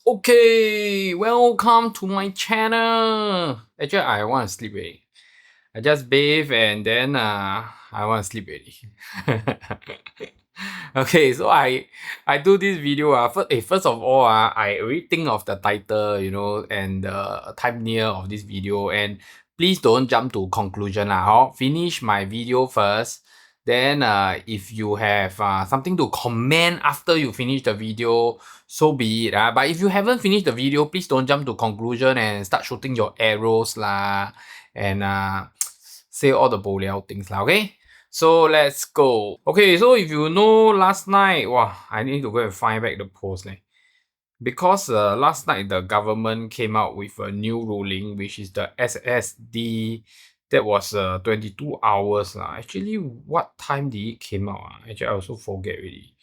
Okay, welcome to my channel. Actually, I want to sleep already. I just bathe and then I want to sleep already. Okay, so I do this video first of all I already think of the title, and the thumbnail of this video, and please don't jump to conclusion lah. Finish my video first. Then if you have something to comment after you finish the video, so be it. But if you haven't finished the video, please don't jump to conclusion and start shooting your arrows lah, and say all the bo liao things lah, okay? So let's go. Okay, so if you know last night, wow, I need to go and find back the post like. Because last night the government came out with a new ruling, which is the SSD. That was 22 hours lah. Actually, what time did it came out? Actually, I also forget already.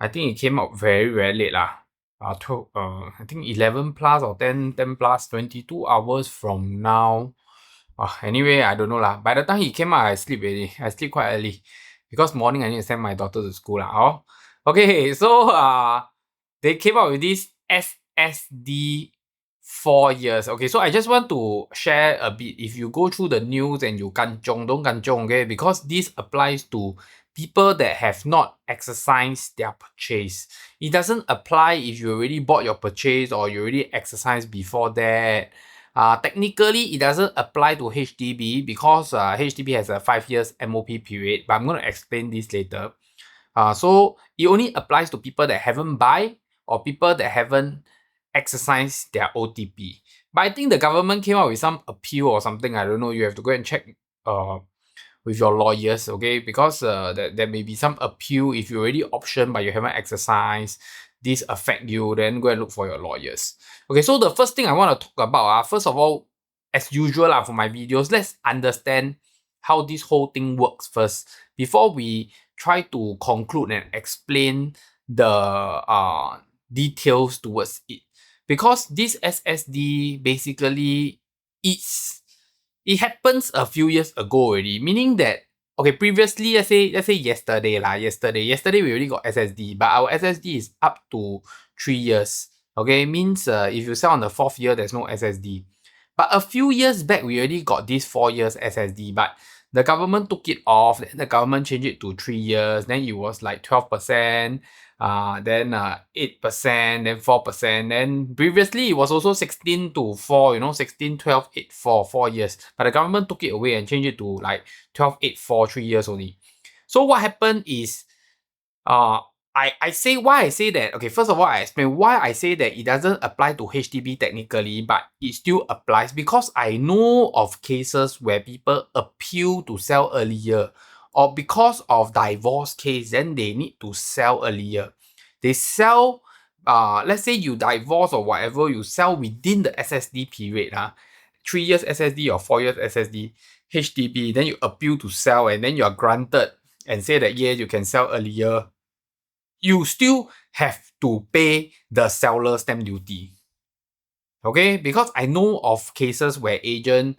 I think it came out very, very late lah. I think 11 plus or 10 plus, 22 hours from now. Anyway, I don't know lah. By the time he came out, I sleep already. I sleep quite early because morning I need to send my daughter to school lah. Okay, so they came out with this SSD 4 years. Okay, so I just want to share a bit. If you go through the news and you kanchong, don't kanchong, okay? Because this applies to people that have not exercised their purchase. It doesn't apply if you already bought your purchase or you already exercised before that. Technically, it doesn't apply to HDB because HDB has a 5 years MOP period, but I'm going to explain this later. So it only applies to people that haven't buy or people that haven't exercised their OTP. But I think the government came out with some appeal or something. I don't know. You have to go and check with your lawyers, okay? Because there may be some appeal if you already option but you haven't exercised. This affect you, then go and look for your lawyers. Okay, so the first thing I want to talk about, first of all, as usual for my videos, let's understand how this whole thing works first before we try to conclude and explain the details towards it. Because this SSD basically it happens a few years ago already, meaning that okay, previously let's say yesterday we already got SSD, but our SSD is up to 3 years. Okay, means if you sell on the 4th year, there's no SSD. But a few years back, we already got this 4 years SSD, but the government took it off, then the government changed it to 3 years, then it was like 12%, then 8%, then 4%, then previously it was also 16 to 4, 16, 12, 8, 4, 4 years. But the government took it away and changed it to like 12, 8, 4, 3 years only. So what happened is, I say why I say that. Okay, first of all, I explain why I say that it doesn't apply to HDB technically, but it still applies because I know of cases where people appeal to sell earlier, or because of divorce case, then they need to sell earlier. They sell, let's say you divorce or whatever, you sell within the SSD period, 3 years SSD or 4 years SSD, HDB, then you appeal to sell and then you are granted and say that yeah, you can sell earlier. You still have to pay the seller stamp duty. Okay, because I know of cases where agent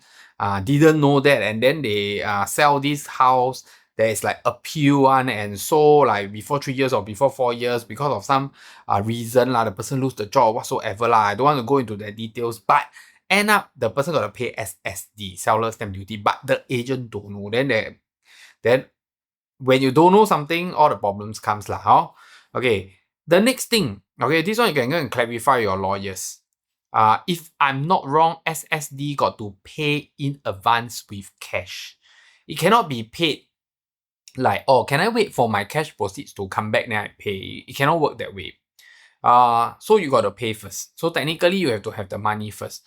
didn't know that and then they sell this house that is like appeal one and so like before 3 years or before 4 years because of some reason the person lose the job or whatsoever I don't want to go into the details, but end up the person got to pay SSD, seller stamp duty, but the agent don't know. Then when you don't know something, all the problems comes lah. Okay, the next thing, okay, this one you can go and clarify your lawyers. If I'm not wrong, SSD got to pay in advance with cash. It cannot be paid like, oh, can I wait for my cash proceeds to come back then I pay? It cannot work that way. So you got to pay first. So technically you have to have the money first.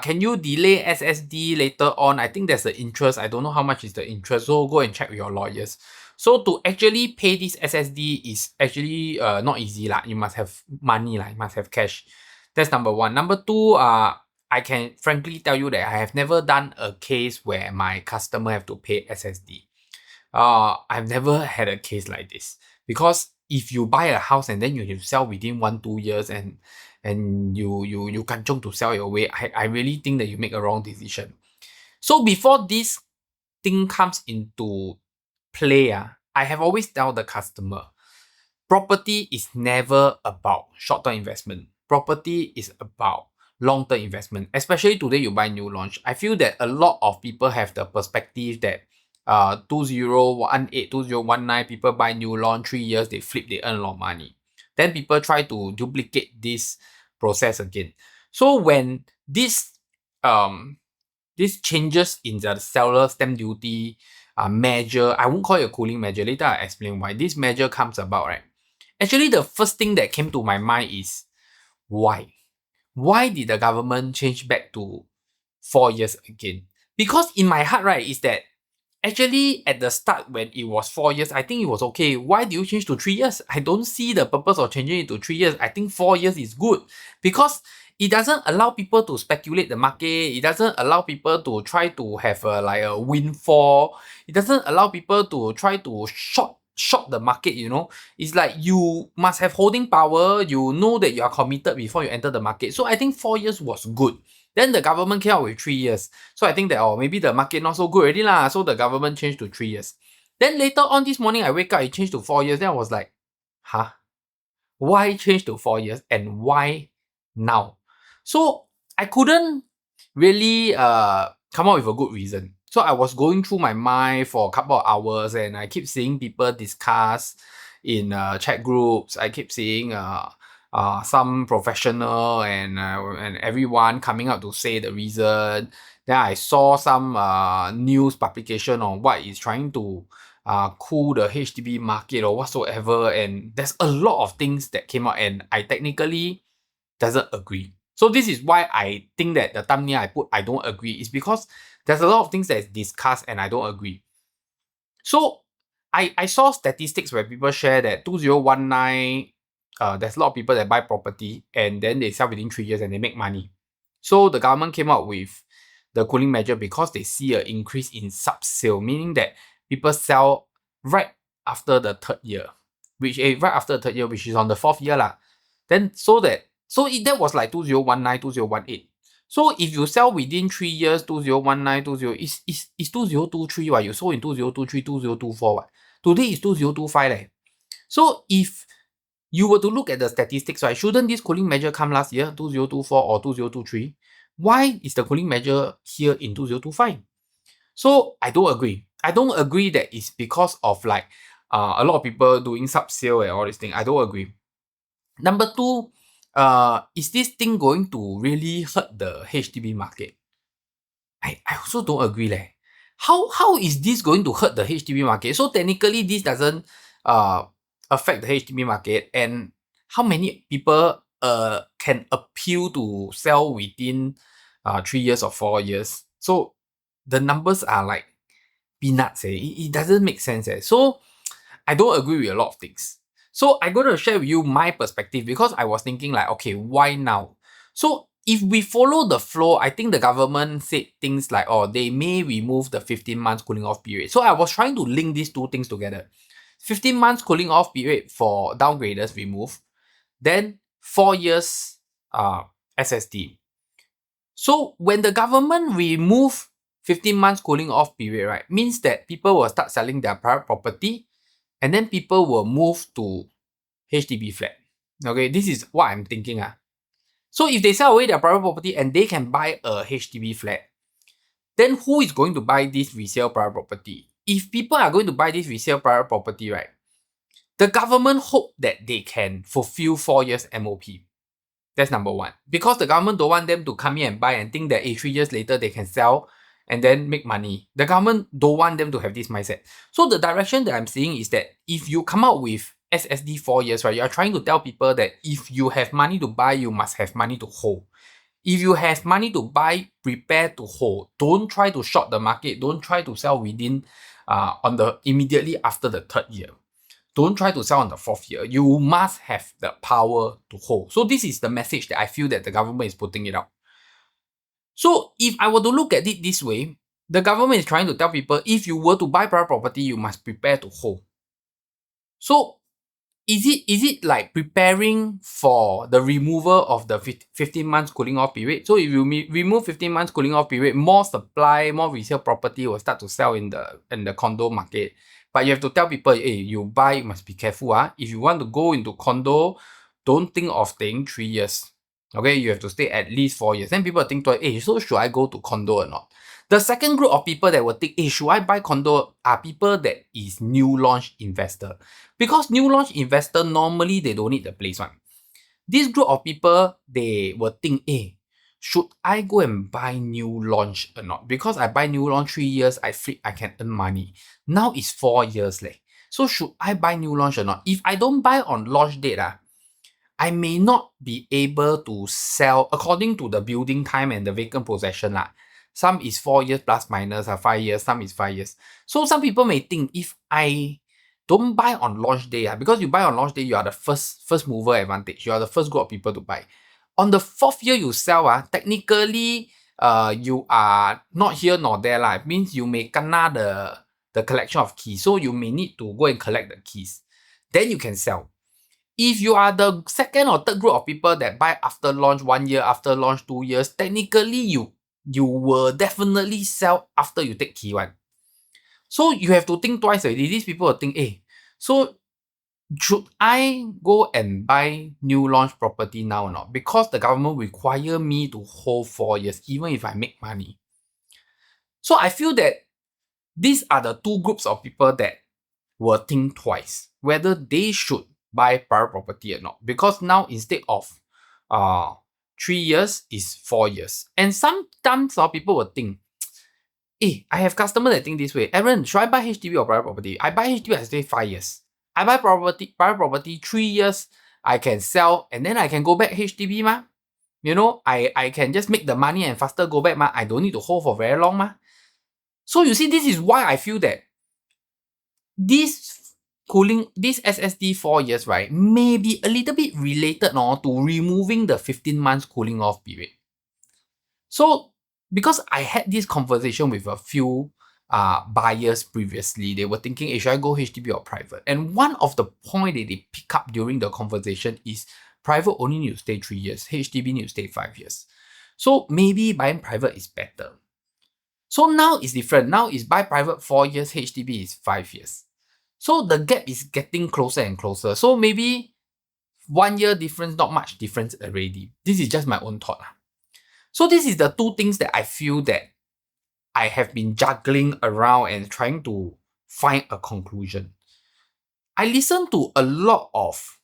Can you delay SSD later on? I think there's the interest. I don't know how much is the interest. So go and check with your lawyers. So to actually pay this SSD is actually not easy lah. You must have money lah. You must have cash. That's number one. Number two, I can frankly tell you that I have never done a case where my customer have to pay SSD. I've never had a case like this because if you buy a house and then you sell within 1-2 years and you kanchong to sell your way, I really think that you make a wrong decision. So before this thing comes into play, I have always tell the customer, property is never about short-term investment. property is about long-term investment, especially today you buy new launch. I feel that a lot of people have the perspective that 2018, 2019, people buy new launch, 3 years, they flip, they earn a lot of money. Then people try to duplicate this process again. So when this changes in the seller stamp duty measure, I won't call it a cooling measure, later I'll explain why this measure comes about, right? Actually, the first thing that came to my mind is why? Why did the government change back to 4 years again? Because in my heart, right, is that actually at the start when it was 4 years, I think it was okay. Why do you change to 3 years? I don't see the purpose of changing it to 3 years. I think 4 years is good because it doesn't allow people to speculate the market. It doesn't allow people to try to have a windfall. It doesn't allow people to try to short the market, you know. It's like you must have holding power. You know that you are committed before you enter the market. So I think 4 years was good. Then the government came out with 3 years. So I think that, maybe the market not so good already lah. So the government changed to 3 years. Then later on this morning, I wake up, it changed to 4 years. Then I was like, huh? Why change to 4 years and why now? So I couldn't really come up with a good reason. So I was going through my mind for a couple of hours and I keep seeing people discuss in chat groups. I keep seeing some professional and everyone coming out to say the reason. Then I saw some news publication on what is trying to cool the HDB market or whatsoever, and there's a lot of things that came out and I technically doesn't agree. So this is why I think that the thumbnail I put I don't agree is because there's a lot of things that is discussed and I don't agree. So I saw statistics where people share that 2019 there's a lot of people that buy property and then they sell within 3 years and they make money. So the government came out with the cooling measure because they see an increase in sub-sale, meaning that people sell right after the third year, which is on the 4th year lah. Then that was like 2019, 2018. So if you sell within 3 years, 2019, it's 2023 what? You sold in 2023, 2024 what? Today is 2025 leh. So if you were to look at the statistics, right, shouldn't this cooling measure come last year, 2024 or 2023? Why is the cooling measure here in 2025? So I don't agree. I don't agree that it's because of like a lot of people doing sub-sale and all this thing. I don't agree. Number two, is this thing going to really hurt the HDB market? I also don't agree leh. How is this going to hurt the HDB market? So technically this doesn't affect the HDB market, and how many people can appeal to sell within 3 years or 4 years? So the numbers are like peanuts. It doesn't make sense. So I don't agree with a lot of things. So I'm going to share with you my perspective because I was thinking like, okay, why now? So if we follow the flow, I think the government said things like, they may remove the 15 months cooling off period. So I was trying to link these two things together. 15 months cooling off period for downgraders remove, then 4 years SSD. So when the government remove 15 months cooling off period, right, means that people will start selling their private property and then people will move to HDB flat. Okay, this is what I'm thinking. So if they sell away their private property and they can buy a HDB flat, then who is going to buy this resale private property? If people are going to buy this resale private property, right, the government hope that they can fulfill 4 years MOP. That's number one. Because the government don't want them to come in and buy and think that 3 years later they can sell and then make money. The government don't want them to have this mindset. So the direction that I'm seeing is that if you come out with SSD 4 years, right, you are trying to tell people that if you have money to buy, you must have money to hold. If you have money to buy, prepare to hold. Don't try to short the market. Don't try to sell within immediately after the 3rd year. Don't try to sell on the 4th year. You must have the power to hold. So this is the message that I feel that the government is putting it out. So if I were to look at it this way, the government is trying to tell people, if you were to buy private property, you must prepare to hold. So is it like preparing for the removal of the 15 months cooling off period? So if you remove 15 months cooling off period, more supply, more resale property will start to sell in the condo market. But you have to tell people, hey, you buy, you must be careful. If you want to go into condo, don't think of staying 3 years. Okay, you have to stay at least 4 years. Then people will think twice, hey, so should I go to condo or not? The second group of people that will think, hey, should I buy condo are people that is new launch investor. Because new launch investor, normally they don't need the place one. This group of people, they will think, hey, should I go and buy new launch or not? Because I buy new launch 3 years, I can earn money. Now it's 4 years leh. So should I buy new launch or not? If I don't buy on launch date, I may not be able to sell according to the building time and the vacant possession. Some is 4 years plus minus 5 years, some is 5 years. So some people may think if I don't buy on launch day, because you buy on launch day, you are the first mover advantage. You are the first group of people to buy. On the 4th year you sell, technically you are not here nor there. It means you may kena the collection of keys. So you may need to go and collect the keys. Then you can sell. If you are the second or third group of people that buy after launch 1 year, after launch 2 years, technically you will definitely sell after you take key one. So you have to think twice already. These people will think, hey, so should I go and buy new launch property now or not? Because the government require me to hold 4 years, even if I make money. So I feel that these are the two groups of people that will think twice whether they should buy private property or not. Because now instead of 3 years is 4 years. And sometimes people will think, I have customers that think this way. Aaron, should I buy HDB or private property? I buy HDB, I stay 5 years. I buy private property 3 years, I can sell and then I can go back HDB ma. You know, I can just make the money and faster go back ma. I don't need to hold for very long ma. So you see, this is why I feel that this SSD 4 years, right, may be a little bit related to removing the 15 months cooling off period. So because I had this conversation with a few buyers previously, they were thinking, hey, should I go HDB or private? And one of the point that they pick up during the conversation is private only need to stay 3 years, HDB need to stay 5 years. So maybe buying private is better. So now it's different. Now it's buy private 4 years, HDB is 5 years. So the gap is getting closer and closer. So maybe 1 year difference, not much difference already. This is just my own thought. So this is the two things that I feel that I have been juggling around and trying to find a conclusion. I listen to a lot of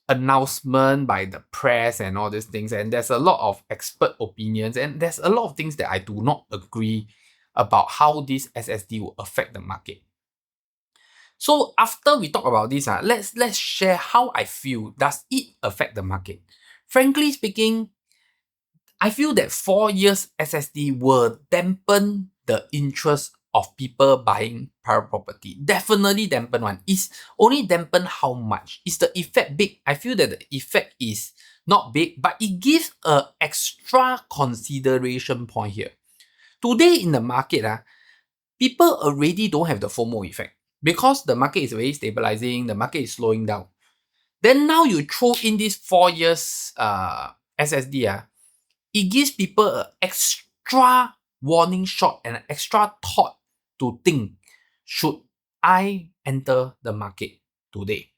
announcement by the press and all these things, and there's a lot of expert opinions, and there's a lot of things that I do not agree about how this SSD will affect the market. So after we talk about this, let's share how I feel. Does it affect the market? Frankly speaking, I feel that 4 years SSD will dampen the interest of people buying private property. Definitely dampen one. It's only dampen how much? Is the effect big? I feel that the effect is not big, but it gives an extra consideration point here. Today in the market, people already don't have the FOMO effect because the market is already stabilizing, the market is slowing down. Then now you throw in this 4 years SSD, it gives people an extra warning shot and an extra thought to think, should I enter the market today?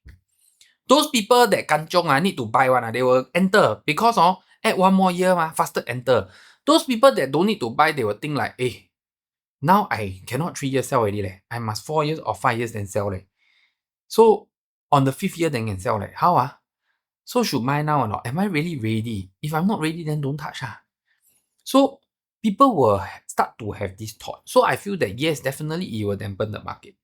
Those people that kanchong need to buy one, they will enter because add 1 more year, faster enter. Those people that don't need to buy, they will think like, now I cannot 3 years sell already. I must 4 years or 5 years then sell. So on the 5th year then can sell. How? So should I now or not? Am I really ready? If I'm not ready, then don't touch. So people will start to have this thought. So I feel that yes, definitely it will dampen the market.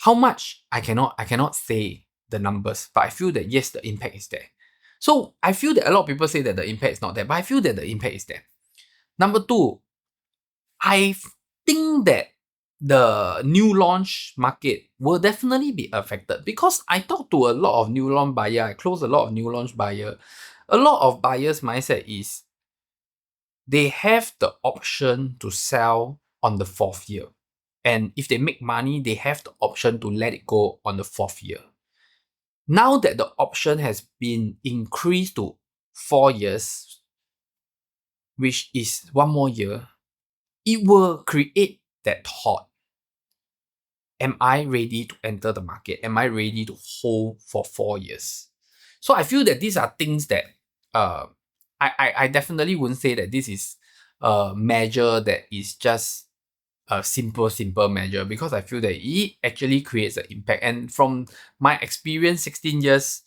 How much? I cannot say the numbers, but I feel that yes, the impact is there. So I feel that a lot of people say that the impact is not there, but I feel that the impact is there. Number 2, I think that the new launch market will definitely be affected because I talk to a lot of new launch buyer. I close a lot of new launch buyer. A lot of buyers' mindset is they have the option to sell on the 4th year. And if they make money, they have the option to let it go on the 4th year. Now that the option has been increased to 4 years, which is 1 more year, it will create that thought. Am I ready to enter the market? Am I ready to hold for 4 years? So I feel that these are things that I definitely wouldn't say that this is a measure that is just a simple measure, because I feel that it actually creates an impact. And from my experience, 16 years,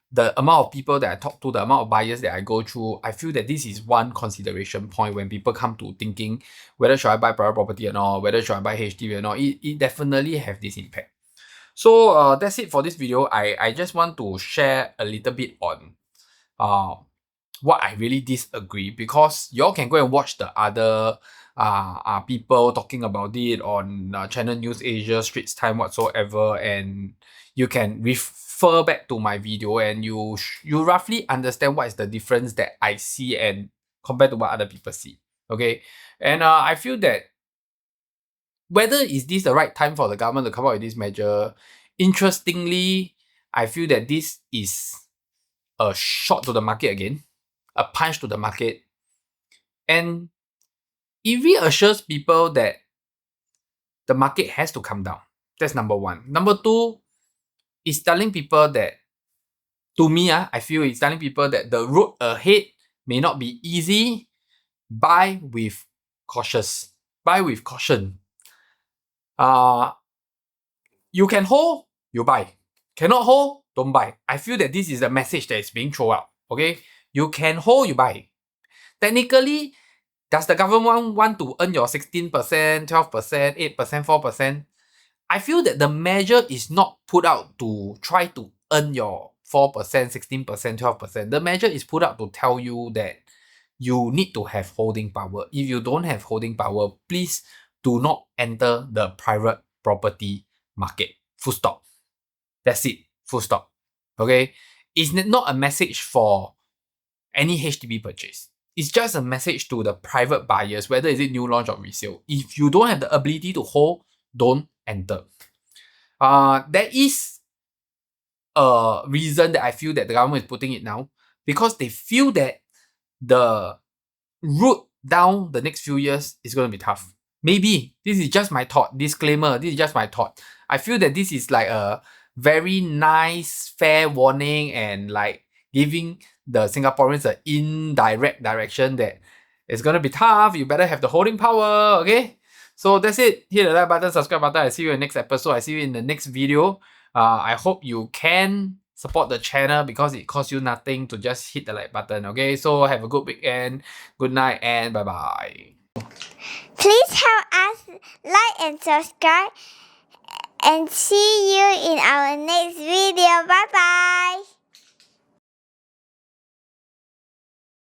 the amount of people that I talk to, the amount of buyers that I go through, I feel that this is one consideration point when people come to thinking whether should I buy private property or not, whether should I buy HDB or not. It definitely have this impact. So that's it for this video. I just want to share a little bit on what I really disagree, because y'all can go and watch the other people talking about it on Channel News Asia, Straits Time, whatsoever, and you can refer back to my video and you roughly understand what is the difference that I see and compared to what other people see. Okay, and I feel that whether is this the right time for the government to come out with this measure, interestingly, I feel that this is a shot to the market again, a punch to the market, and it reassures people that the market has to come down. That's number one. Number two is telling people that, to me, I feel it's telling people that the road ahead may not be easy. Buy with cautious. Buy with caution. You can hold, you buy. Cannot hold, don't buy. I feel that this is the message that is being thrown out. Okay? You can hold, you buy. Technically, does the government want to earn your 16%, 12%, 8%, 4%? I feel that the measure is not put out to try to earn your 4%, 16%, 12%. The measure is put out to tell you that you need to have holding power. If you don't have holding power, please do not enter the private property market. Full stop. That's it. Full stop. Okay? It's not a message for any HDB purchase. It's just a message to the private buyers, whether is it new launch or resale. If you don't have the ability to hold, don't enter. There is a reason that I feel that the government is putting it now, because they feel that the route down the next few years is going to be tough. Maybe. This is just my thought. Disclaimer, this is just my thought. I feel that this is like a very nice, fair warning and like giving the Singaporeans an indirect direction that it's going to be tough. You better have the holding power, okay? So that's it. Hit the like button, subscribe button. I see you in the next episode. I see you in the next video. I hope you can support the channel because it costs you nothing to just hit the like button, okay? So have a good weekend, good night, and bye-bye. Please help us like and subscribe, and see you in our next video. Bye bye.